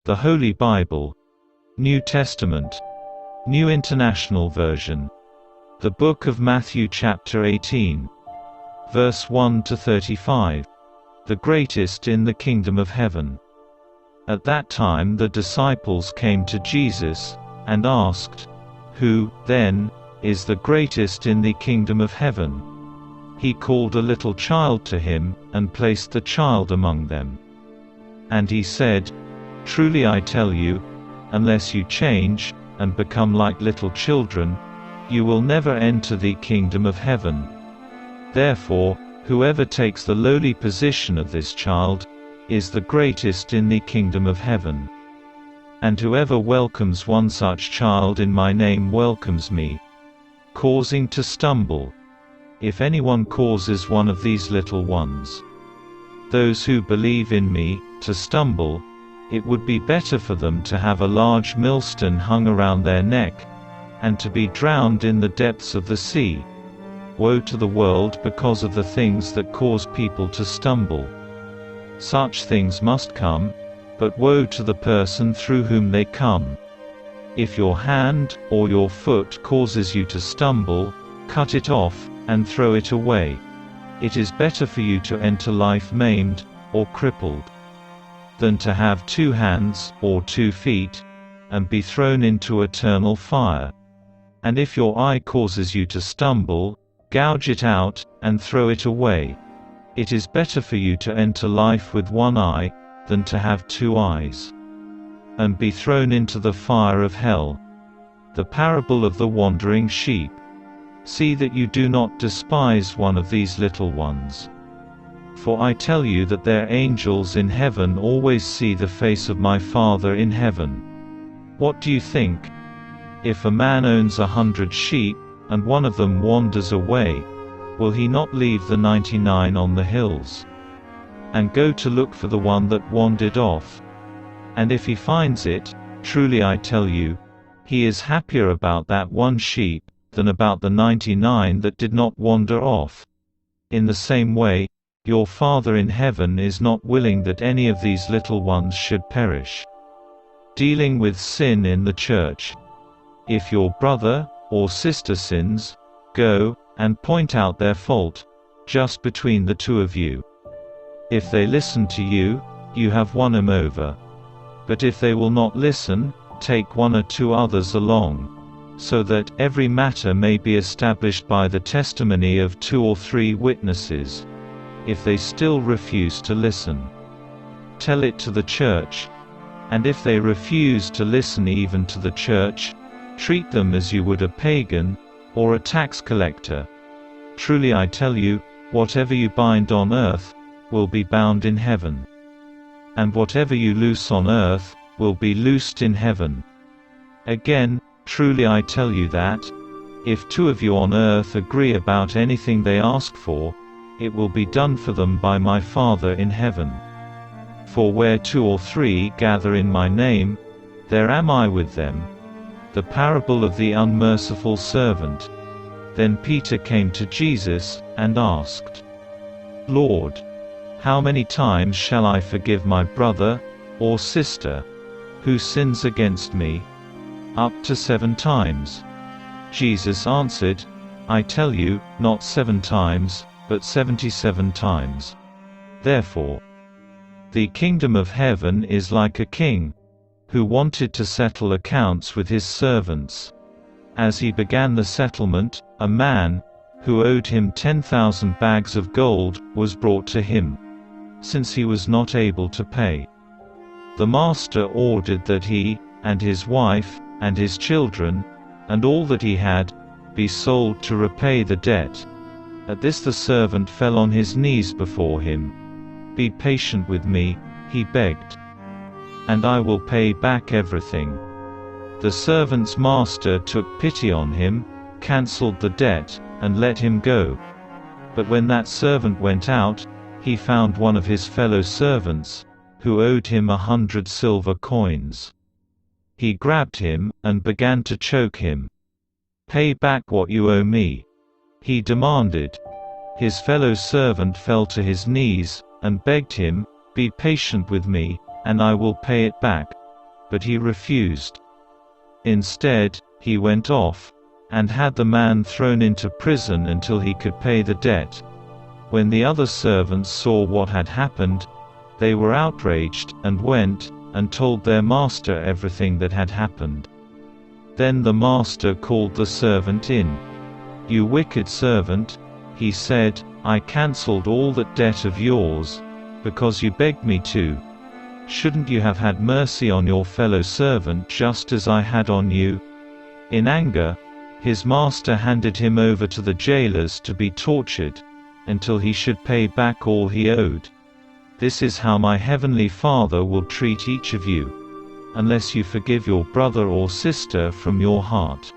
The Holy Bible, New Testament, New International Version. The Book of Matthew chapter 18, verse 1 to 35. The greatest in the kingdom of heaven. At that time the disciples came to Jesus, and asked, "Who, then, is the greatest in the kingdom of heaven?" He called a little child to him, and placed the child among them. And he said, "Truly I tell you, unless you change, and become like little children, you will never enter the kingdom of heaven. Therefore, whoever takes the lowly position of this child, is the greatest in the kingdom of heaven. And whoever welcomes one such child in my name welcomes me." Causing to stumble. If anyone causes one of these little ones, those who believe in me, to stumble, it would be better for them to have a large millstone hung around their neck, and to be drowned in the depths of the sea. Woe to the world because of the things that cause people to stumble. Such things must come, but woe to the person through whom they come. If your hand, or your foot causes you to stumble, cut it off, and throw it away. It is better for you to enter life maimed, or crippled, than to have 2 hands, or 2 feet, and be thrown into eternal fire. And if your eye causes you to stumble, gouge it out, and throw it away. It is better for you to enter life with 1 eye, than to have 2 eyes, and be thrown into the fire of hell. The parable of the wandering sheep. See that you do not despise one of these little ones. For I tell you that their angels in heaven always see the face of my Father in heaven. What do you think? If a man owns 100 sheep, and one of them wanders away, will he not leave the 99 on the hills, and go to look for the one that wandered off? And if he finds it, truly I tell you, he is happier about that one sheep, than about the 99 that did not wander off. In the same way, your Father in heaven is not willing that any of these little ones should perish. Dealing with sin in the church. If your brother, or sister sins, go, and point out their fault, just between the 2 of you. If they listen to you, you have won them over. But if they will not listen, take 1 or 2 others along, so that every matter may be established by the testimony of 2 or 3 witnesses. If they still refuse to listen, tell it to the church. And if they refuse to listen even to the church, treat them as you would a pagan, or a tax collector. Truly I tell you, whatever you bind on earth, will be bound in heaven. And whatever you loose on earth, will be loosed in heaven. Again, truly I tell you that, if 2 of you on earth agree about anything they ask for, it will be done for them by my Father in heaven. For where 2 or 3 gather in my name, there am I with them. The parable of the unmerciful servant. Then Peter came to Jesus, and asked, "Lord, how many times shall I forgive my brother, or sister, who sins against me? Up to 7 times?" Jesus answered, "I tell you, not 7 times, but 77 times. Therefore, the kingdom of heaven is like a king, who wanted to settle accounts with his servants. As he began the settlement, a man, who owed him 10,000 bags of gold, was brought to him, since he was not able to pay. The master ordered that he, and his wife, and his children, and all that he had, be sold to repay the debt. At this the servant fell on his knees before him. "Be patient with me," he begged, "and I will pay back everything." The servant's master took pity on him, cancelled the debt, and let him go. But when that servant went out, he found one of his fellow servants, who owed him 100 silver coins. He grabbed him, and began to choke him. "Pay back what you owe me," he demanded. His fellow servant fell to his knees, and begged him, "Be patient with me, and I will pay it back." but he refused. Instead, he went off, and had the man thrown into prison until he could pay the debt. When the other servants saw what had happened, they were outraged, and went and told their master everything that had happened. Then the master called the servant in. "You wicked servant," he said, "I cancelled all that debt of yours, because you begged me to. Shouldn't you have had mercy on your fellow servant just as I had on you?" In anger, his master handed him over to the jailers to be tortured, until he should pay back all he owed. This is how my heavenly Father will treat each of you, unless you forgive your brother or sister from your heart.